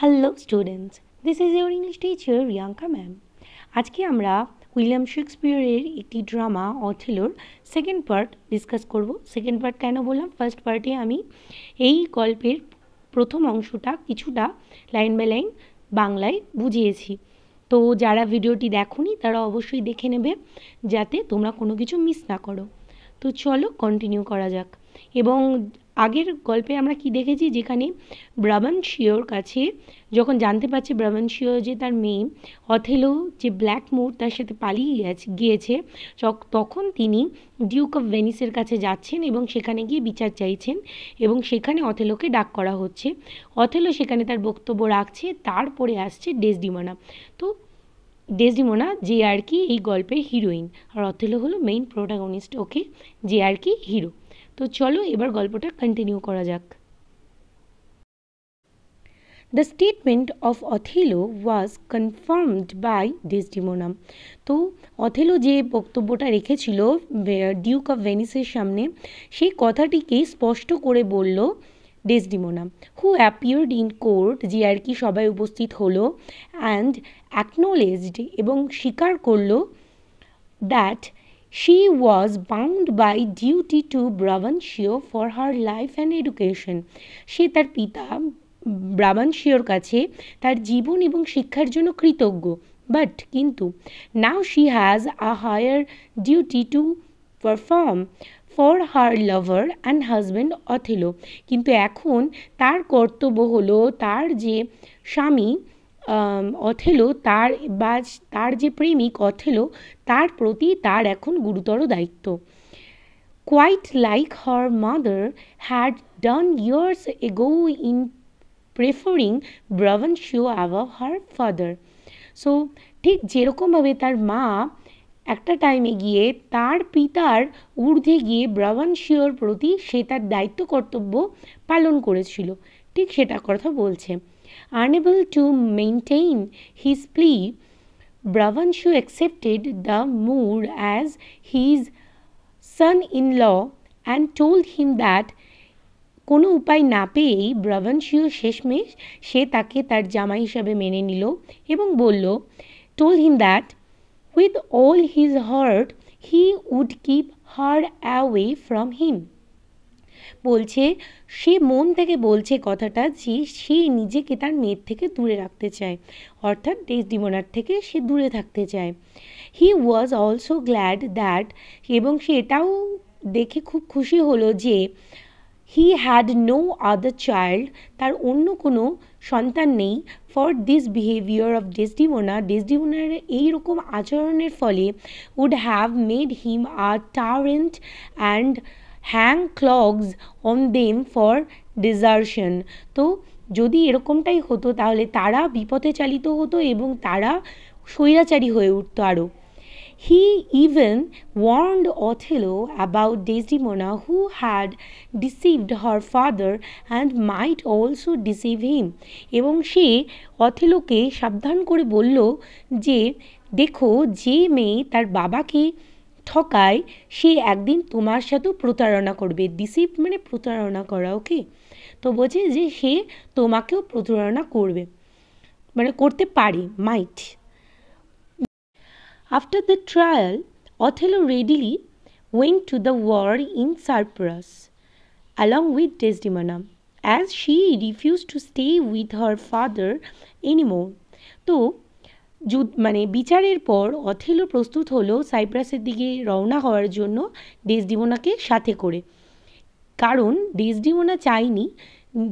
Hello students, this is your English teacher Riyanka ma'am. আজকে আমরা William শেক্সপিয়রের একটি ড্রামা অথেলোর সেকেন্ড পার্ট ডিসকাস করব। Second part কেন বললাম, ফার্স্ট পার্টে আমি এই গল্পের প্রথম অংশটা কিছুটা লাইন বাই লাইন বাংলায় বুঝিয়েছি। তো যারা ভিডিওটি দেখোনি তারা অবশ্যই দেখে নেবে যাতে তোমরা কোনো কিছু মিস না করো। তো চলো কন্টিনিউ করা যাক। এবং আগের গল্পে আমরা কি দেখেছি, যেখানে ব্রাবানশিয়োর কাছে যখন জানতে পারছে ব্রাবানশিও যে তার মেয়ে অথেলো যে ব্ল্যাকমোর তার সাথে পালিয়ে গিয়েছে, তখন তিনি ডিউক অফ ভেনিসের কাছে যাচ্ছেন এবং সেখানে গিয়ে বিচার চাইছেন এবং সেখানে অথেলোকে ডাক করা হচ্ছে। অথেলো সেখানে তার বক্তব্য রাখছে, তারপরে আসছে ডেসডিমোনা। তো ডেসডিমোনা যে আর কি এই গল্পের হিরোইন, আর অথেলো হলো মেইন প্রোটাগনিস্ট, ওকে, যে আর কি হিরো। তো চলো এবার গল্পটা কন্টিনিউ করা যাক। The statement of Othello was confirmed by Desdemona. তো অথেলো যে বক্তব্যটা রেখেছিল ডিউক অফ ভেনিসের সামনে, সেই কথাটিকেই স্পষ্ট করে বলল Desdemona, who appeared in court, যে আর কি সবাই উপস্থিত হলো, অ্যান্ড অ্যাকনোলেজড এবং স্বীকার করলো that she was bound by duty to Brabantio for her life and education. সে তার পিতা ব্রাবানশিওর কাছে তার জীবন এবং শিক্ষার জন্য কৃতজ্ঞ, বাট কিন্তু now she has a higher duty to perform for her lover and husband Othello. কিন্তু এখন তার কর্তব্য হলো তার যে স্বামী অথেলো, তার যে প্রেমিক অথেলো, তার প্রতি তার এখন গুরুতর দায়িত্ব। Quite like her mother had done years ago in preferring Brabantio above her father. So ঠিক যেরকমভাবে তার মা একটা টাইমে গিয়ে তার পিতার ঊর্ধ্বে গিয়ে ব্রাবানশিওর প্রতি সে তার দায়িত্ব কর্তব্য পালন করেছিল, ঠিক সেটার কথা বলছে। Unable to maintain his plea, Brabantio accepted the Moor as his son-in-law and told him that কোনো উপায় না পেয়েই ব্রাবানশিও শেষমেশ সে তাকে তার জামাই হিসাবে মেনে নিল এবং বলল, told him that with all his heart he would keep her away from him. বলছে সে মন থেকে বলছে কথাটা যে সে নিজেকে তার মেয়ের থেকে দূরে রাখতে চায়, অর্থাৎ ডেসডিমোনার থেকে সে দূরে থাকতে চায়। He was also glad that, এবং সে এটাও দেখে খুব খুশি হলো যে he had no other child, তার অন্য কোনো সন্তান নেই, ফর দিস বিহেভিয়ার অফ ডেসডিমোনার এইরকম আচরণের ফলে would have made him a tyrant and hang clogs on them for desertion. তো যদি এরকমটাই হতো তাহলে তারা বিপথে চালিত হতো এবং তারা স্বৈরাচারী হয়ে উঠত আরও। He even warned Othello about Desdemona, who had deceived her father and might also deceive him. এবং সে অথেলোকে সাবধান করে বলল যে দেখো, যে মেয়ে তার বাবাকে ঠকায় সে একদিন তোমার সাথেও প্রতারণা করবে। ডিসিভ মানে প্রতারণা করা, ওকে। তো বলছে যে সে তোমাকেও প্রতারণা করবে, মানে করতে পারে, মাইট। After the trial, Othello readily went to the war in Cyprus along with Desdemona, as she refused to stay with her father anymore. তো মানে বিচারের পর অথেলো প্রস্তুত হলো সাইপ্রাসের দিকে রওনা হওয়ার জন্য ডেসডিমোনাকে সাথে করে, কারণ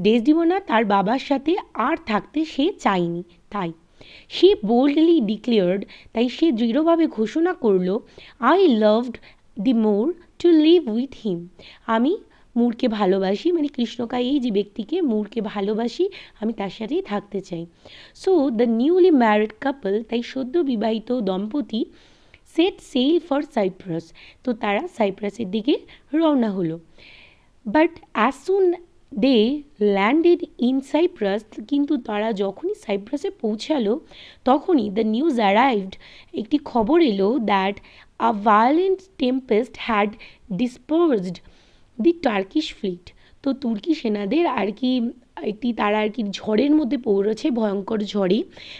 ডেসডিমোনা তার বাবার সাথে আর থাকতে সে চায়নি। তাই সে বোল্ডলি ডিক্লেয়ার্ড, তাই সে দৃঢ়ভাবে ঘোষণা করল, I loved the Moor to live with him, আমি মুরকে ভালোবাসি, মানে কৃষ্ণকায় এই যে ব্যক্তিকে, মুরকে ভালোবাসি, আমি তার সাথেই থাকতে চাই। So the newly married couple, তাই সদ্য বিবাহিত দম্পতি, সেট সেল ফর সাইপ্রাস, তো তারা সাইপ্রাসের দিকে রওনা হলো। But as soon they landed in Cyprus, কিন্তু তারা যখনই সাইপ্রাসে পৌঁছালো তখনই দ্য নিউজ অ্যারাইভড, একটি খবর এলো that a violent tempest had disposed the Turkish fleet, তো তুর্কি সেনাদের আর কি একটি তারা আর কি ঝড়ের মধ্যে পড়েছে, ভয়ঙ্কর ঝড়ে।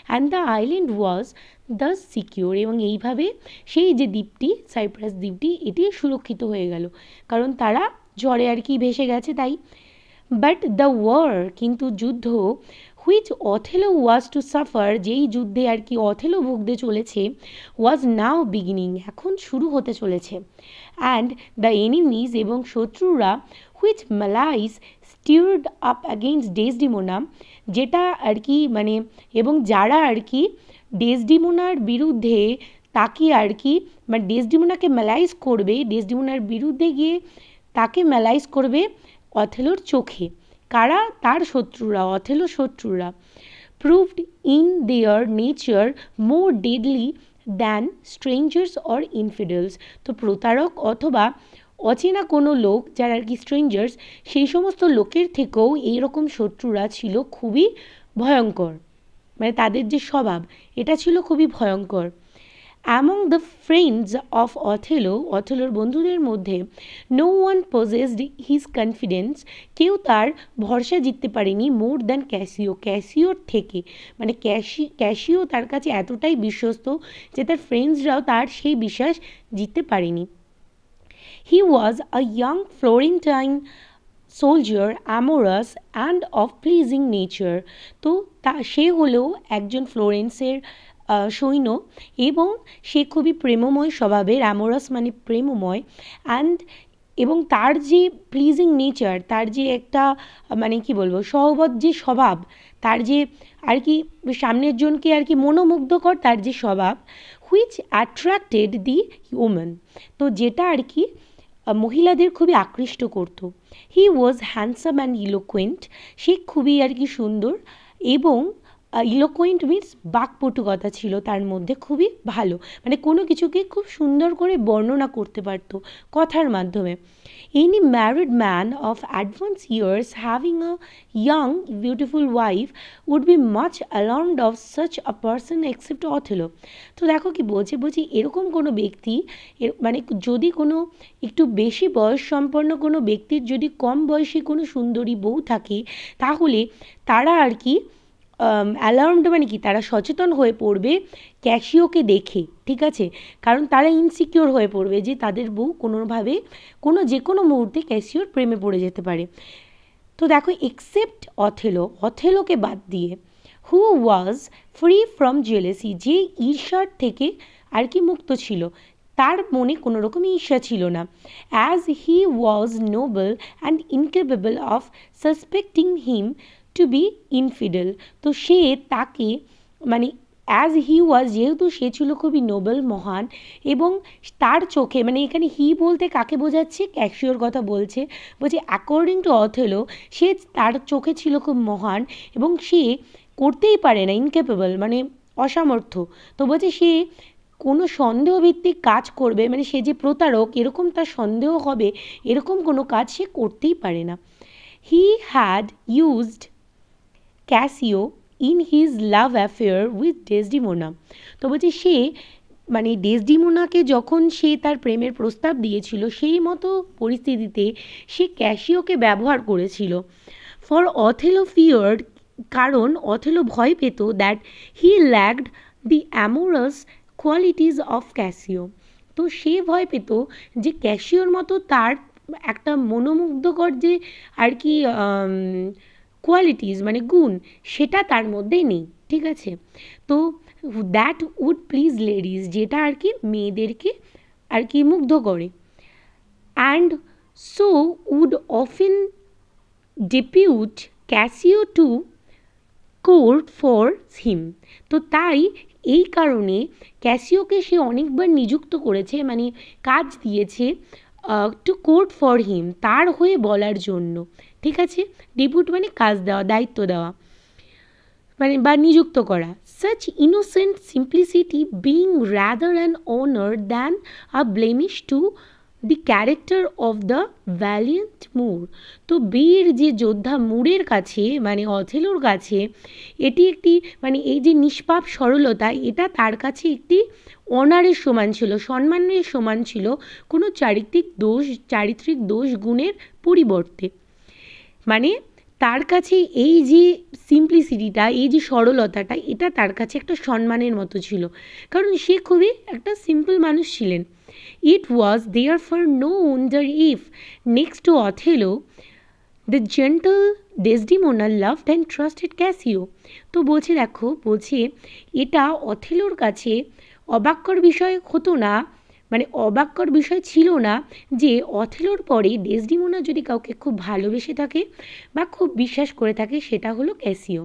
And the island was the secure, এবং এইভাবে সেই যে দ্বীপটি, সাইপ্রাস দ্বীপটি, এটি সুরক্ষিত হয়ে গেল, কারণ তারা ঝড়ে আর কি ভেসে গেছে তাই। বাট দ্য ওয়ার, কিন্তু যুদ্ধ, which Othello was to suffer, যেই যুদ্ধে আর কি অথেলো ভুগতে চলেছে, ওয়াজ নাও বিগিনিং, এখন শুরু হতে চলেছে। অ্যান্ড দ্য এনিমিজ, এবং শত্রুরা, হুইচ মালাইস স্টিউর্ড আপ অ্যাগেইনস্ট ডেসডিমোনা, যেটা আর কি মানে এবং যারা আর কি ডেসডিমোনার বিরুদ্ধে তাকে আর কি মানে ডেসডিমোনাকে ম্যালাইজ করবে, ডেসডিমোনার বিরুদ্ধে গিয়ে তাকে ম্যালাইজ করবে অথেলোর চোখে। কারা? তার শত্রুরা, অথেলো শত্রুরা। Proved in their nature more deadly than strangers or ইনফিডেলস, তো প্রতারক অথবা অচেনা কোনো লোক, যারা আর কি স্ট্রেঞ্জার্স, সেই সমস্ত লোকের থেকেও এইরকম শত্রুরা ছিল খুবই ভয়ঙ্কর, মানে তাদের যে স্বভাব এটা ছিল খুবই ভয়ঙ্কর। Among the friends of Othello, অথেলোর বন্ধুদের মধ্যে, no one possessed his confidence, কেউ তার ভরসা জিততে পারেনি মোর দ্যান ক্যাসিও, ক্যাসিওর থেকে, মানে ক্যাসিও তার কাছে এতটাই বিশ্বস্ত যে তার ফ্রেন্ডসরাও তার সেই বিশ্বাস জিততে পারেনি। He was a young Florentine soldier, amorous and of pleasing nature, তো সে হলো একজন ফ্লোরেন্সের সৈন্য, এবং সে খুবই প্রেমময় স্বভাবের, অ্যামোরাস মানে প্রেমময়, এবং তার যে প্লিজিং নেচার, তার যে একটা মানে কি বলবো সহবত যে স্বভাব, তার যে আর কি সামনের জনকে আর কি মনোমুগ্ধকর তার যে স্বভাব, হুইচ অ্যাট্রাক্টেড দি ওমেন, তো যেটা আর কি মহিলাদের খুবই আকৃষ্ট করতো। হি ওয়াজ হ্যান্ডসাম অ্যান্ড ইলোকুয়েন্ট, সে খুবই আর কি সুন্দর, এবং ইলোকুয়েন্ট মিনস বাকপটুকতা ছিল তার মধ্যে খুবই ভালো, মানে কোনো কিছুকে খুব সুন্দর করে বর্ণনা করতে পারতো কথার মাধ্যমে। Any married man of advance years having a young beautiful wife would be much alarmed of such a person except Othello, তো দেখো কি বলছি এরকম কোনো ব্যক্তি, মানে যদি কোনো একটু বেশি বয়স সম্পন্ন কোনো ব্যক্তির যদি কম বয়সী কোনো সুন্দরী বউ থাকে, তাহলে তারা আর কি অ্যালার্মড মানে কি, তারা সচেতন হয়ে পড়বে ক্যাসিওকে দেখে, ঠিক আছে, কারণ তারা ইনসিকিওর হয়ে পড়বে যে তাদের বউ কোনোভাবে যে কোনো মুহূর্তে ক্যাসিওর প্রেমে পড়ে যেতে পারে। তো দেখো এক্সেপ্ট অথেলোকে বাদ দিয়ে, হু ওয়াজ ফ্রি ফ্রম জেলেসি, যে ঈর্ষার থেকে আর কি মুক্ত ছিল, তার মনে কোনো রকম ঈর্ষা ছিল না। As he was noble and incapable of suspecting him to be infidel, তো সে তাকে মানে অ্যাজ হি ওয়াজ, যেহেতু সে ছিল খুবই নোবেল, মহান, এবং তার চোখে, মানে এখানে হি বলতে কাকে বোঝাচ্ছে, ক্যাসিওর কথা বলছে অ্যাকর্ডিং টু অথেলো, সে তার চোখে ছিল খুব মহান, এবং সে করতেই পারে না, ইনকেপেবল মানে অসামর্থ্য, তো বলছে সে কোনো সন্দেহভিত্তিক কাজ করবে, মানে সে যে প্রতারক এরকম তার সন্দেহ হবে, এরকম কোনো কাজ সে করতেই পারে না। He had used Casio in his love affair with Desdemona, তো বলছে সে মানে ডেসডিমোনাকে যখন সে তার প্রেমের প্রস্তাব দিয়েছিল, সেই মতো পরিস্থিতিতে সে ক্যাসিওকে ব্যবহার করেছিল। ফর অথেলো ফিয়ার্ড, কারণ অথেলো ভয় পেত, that he lacked the amorous qualities of Cassio, তো সে ভয় পেত যে ক্যাসিওর মতো তার একটা মনোমুগ্ধকর যে আর কি কোয়ালিটিস মানে গুণ, সেটা তার মধ্যে নেই, ঠিক আছে, তো দ্যাট উড প্লিজ লেডিজ, যেটা আর কি মেয়েদেরকে আর কি মুগ্ধ করে। And so would often depute Cassio to court for him, তো তাই এই কারণে ক্যাসিওকে সে অনেকবার নিযুক্ত করেছে, মানে কাজ দিয়েছে টু কোর্ট ফর হিম, তার হয়ে বলার জন্য, ঠিক আছে, ডেপুট মানে কাজ দেওয়া, দায়িত্ব দেওয়া, মানে বা নিযুক্ত করা। Such innocent simplicity being rather an honour than a blemish to the character of the valiant Moor, তো বীর যে যোদ্ধা মুরের কাছে মানে অথেলোর কাছে এটি একটি মানে এই যে নিষ্পাপ সরলতা, এটা তার কাছে একটি অনারের সমান ছিল, সম্মানের সমান ছিল, কোনো চারিত্রিক দোষ গুণের পরিবর্তে, মানে তার কাছে এই যে সিম্পলিসিটিটা, এই যে সরলতাটা, এটা তার কাছে একটা সম্মানের মতো ছিল, কারণ সে খুবই একটা সিম্পল মানুষ ছিলেন। It was therefore no wonder if next to Othello the gentle Desdemona loved and trusted Cassio. তো বলছে, দেখো বলছে এটা অথেলোর কাছে অবাক্যর বিষয় হতো না, মানে অবাক্যর বিষয় ছিল না যে অথেলোর পরে ডেসডিমোনা যদি কাউকে খুব ভালোবেসে থাকে বা খুব বিশ্বাস করে থাকে, সেটা হলো ক্যাসিও।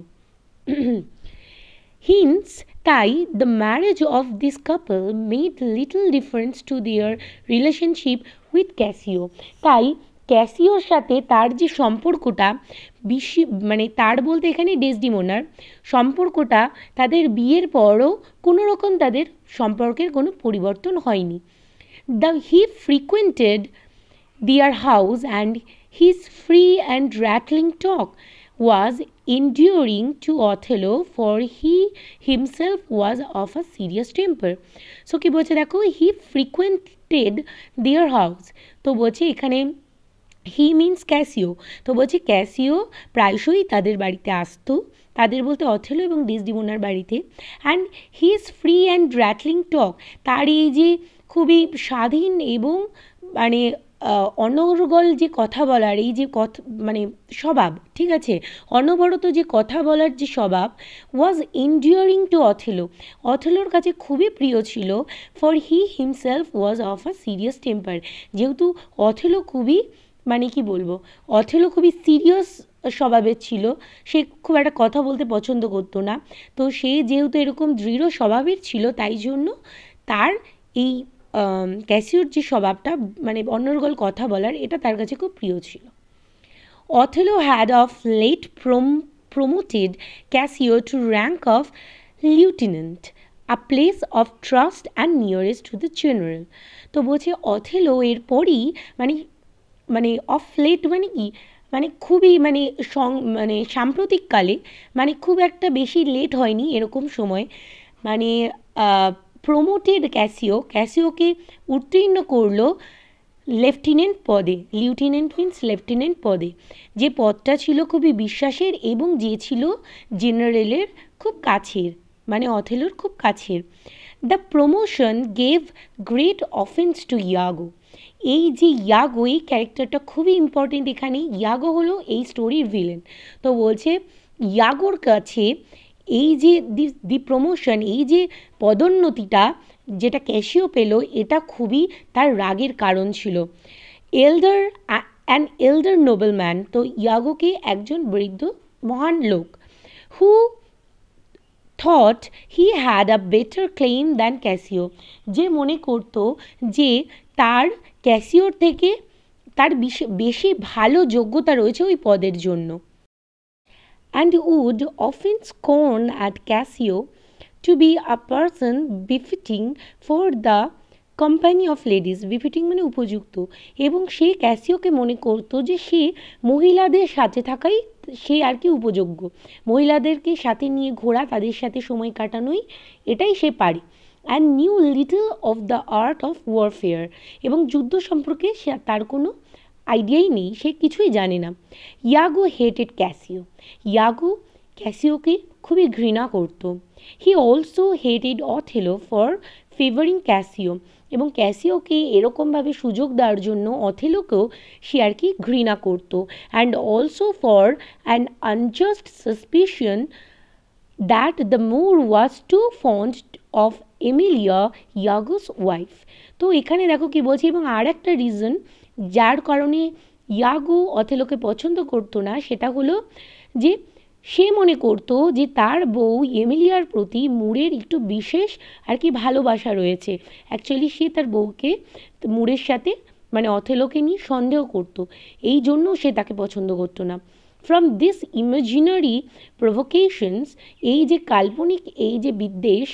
হিন্স তাই the marriage of this couple made little difference to their relationship with Casio. তাই ক্যাসিওর সাথে তার যে সম্পর্কটা, মানে তার বলতে এখানে ডেসডিমোনার সম্পর্কটা, তাদের বিয়ের পরও কোনো রকম তাদের সম্পর্কের কোনো পরিবর্তন হয়নি। He frequented their house and his free and rattling talk was enduring to Othello, for he himself was of a serious temper. So কি বলছে দেখো, he frequented their house, তো বলছে এখানে হি মিন্স ক্যাসিও, তো বলছে ক্যাসিও প্রায়শই তাদের বাড়িতে আসতো, তাদের বলতে অথেলো এবং ডেসডিমোনার বাড়িতে। And he is free and rattling talk, তার এই যে খুবই স্বাধীন এবং মানে অনর্গল যে কথা বলার এই যে কথা, মানে স্বভাব, ঠিক আছে, অনবরত যে কথা বলার যে স্বভাব, ওয়াজ এন্ডিউরিং টু অথেলো, অথেলোর কাছে খুবই প্রিয় ছিল। For he himself was of a serious temper, যেহেতু অথেলো খুবই, মানে কি বলবো, অথেলো খুবই সিরিয়াস স্বভাবের ছিল, সে খুব একটা কথা বলতে পছন্দ করতো না। তো সে যেহেতু এরকম দৃঢ় স্বভাবের ছিল, তাই জন্য তার এই ক্যাসিওর যে স্বভাবটা, মানে অনর্গল কথা বলার, এটা তার কাছে খুব প্রিয় ছিল। Othello had of late promoted Cassio to rank of lieutenant, a place of trust and nearest to the general. তো বলছে অথেলো এরপরই মানে অফ লেট মানে কি, মানে খুবই মানে সাম্প্রতিককালে, মানে খুব একটা বেশি লেট হয়নি এরকম সময়, মানে প্রমোটেড ক্যাসিওকে উত্তীর্ণ করলো লেফটেন্যান্ট পদে। লিউটেন্যান্ট মিন্স লেফটেন্যান্ট পদে, যে পদটা ছিল খুবই বিশ্বাসের এবং যে ছিল জেনারেলের খুব কাছের, মানে অথেলোর খুব কাছের। The promotion gave great offence to Iago. এই যে ইয়াগো, এই ক্যারেক্টারটা খুবই ইম্পর্টেন্ট এখানে। ইয়াগো হলো এই স্টোরির ভিলেন। তো বলছে ইয়াগোর কাছে এই যে দি প্রমোশন, এই যে পদোন্নতিটা যেটা ক্যাসিও পেল, এটা খুবই তার রাগের কারণ ছিল। অ্যান এল্ডার নোবেলম্যান, তো ইয়াগোকে একজন বৃদ্ধ মহান লোক, who thought he had a better claim than Cassio, যে মনে করত যে তার ক্যাসিওর থেকে তার বেশি ভালো যোগ্যতা রয়েছে ওই পদের জন্য। And would often scorn at Cassio to be a person befitting for the company of ladies, befitting মানে উপযুক্ত, এবং সে ক্যাসিওকে মনে করতো যে সে মহিলাদের সাথে থাকাই সে আর কি উপযোগ্য, মহিলাদেরকে সাথে নিয়ে ঘোরা, তাদের সাথে সময় কাটানোই, এটাই সে পারে। And new little of the art of warfare, এবং যুদ্ধ সম্পর্কে সে তার কোনো আইডিয়াই নেই, সে কিছুই জানে না। ইয়াগো হেটেড ক্যাসিও, ইয়াগো ক্যাসিওকে খুবই ঘৃণা করত। He also hated Othello for favouring Casio, এবং ক্যাসিওকে এরকমভাবে সুযোগ দেওয়ার জন্য অথেলোকেও সে আর কি ঘৃণা করতো। And also for an unjust suspicion that the Moor was too fond of Emilia, Iago's wife. তো এখানে দেখো কি বলছি, এবং আর একটা রিজন যার কারণে ইয়াগো অথেলোকে পছন্দ করতো না, সেটা হলো যে সে মনে করতো যে তার বউ এমিলিয়ার প্রতি মুরের একটু বিশেষ আর কি ভালোবাসা রয়েছে। অ্যাকচুয়ালি সে তার বউকে মুরের সাথে, মানে অথেলোকে নিয়ে সন্দেহ করতো, এই জন্য সে তাকে পছন্দ করতো না। ফ্রম দিস ইমাজিনারি প্রভোকেশনস, এই যে কাল্পনিক এই যে বিদ্বেষ,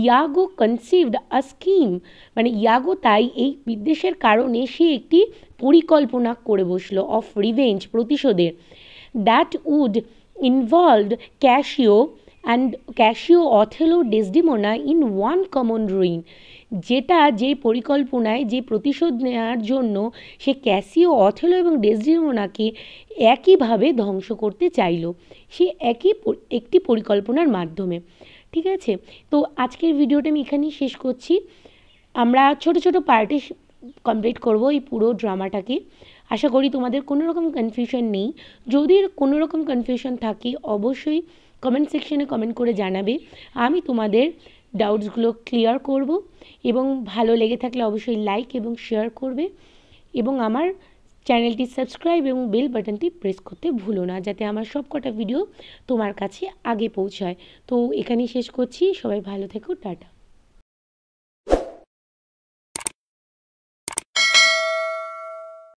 ইয়াগো কনসিভড আ স্কিম, মানে ইয়াগো তাই এই বিদ্বেষের কারণে সে একটি পরিকল্পনা করে বসলো অফ রিভেঞ্জ, প্রতিশোধের, that would involved Cassio, Othello, Desdemona in one common ruin, যে পরিকল্পনায় যে প্রতিশোধ নেওয়ার জন্য সে ক্যাসিও, অথেলো এবং ডেসডেমোনাকে একইভাবে ধ্বংস করতে চাইল, সে একটি পরিকল্পনার মাধ্যমে। ঠিক আছে, তো আজকের ভিডিওটা আমি এখানেই শেষ করছি। আমরা ছোট ছোট পার্টে কমপ্লিট করব এই পুরো ড্রামাটাকে। আশা করি তোমাদের কোনো রকম কনফিউশন নেই। যদি কোনো রকম কনফিউশন থাকে অবশ্যই কমেন্ট সেকশনে কমেন্ট করে জানাবে, আমি তোমাদের ডাউটসগুলো ক্লিয়ার করব। এবং ভালো লেগে থাকলে অবশ্যই লাইক এবং শেয়ার করবে, এবং আমার চ্যানেলটি সাবস্ক্রাইব এবং বেল বাটনটি প্রেস করতে ভুলো না, যাতে আমার সব কটা ভিডিও তোমার কাছে আগে পৌঁছায়। তো এখানেই শেষ করছি, সবাই ভালো থেকো, টাটা।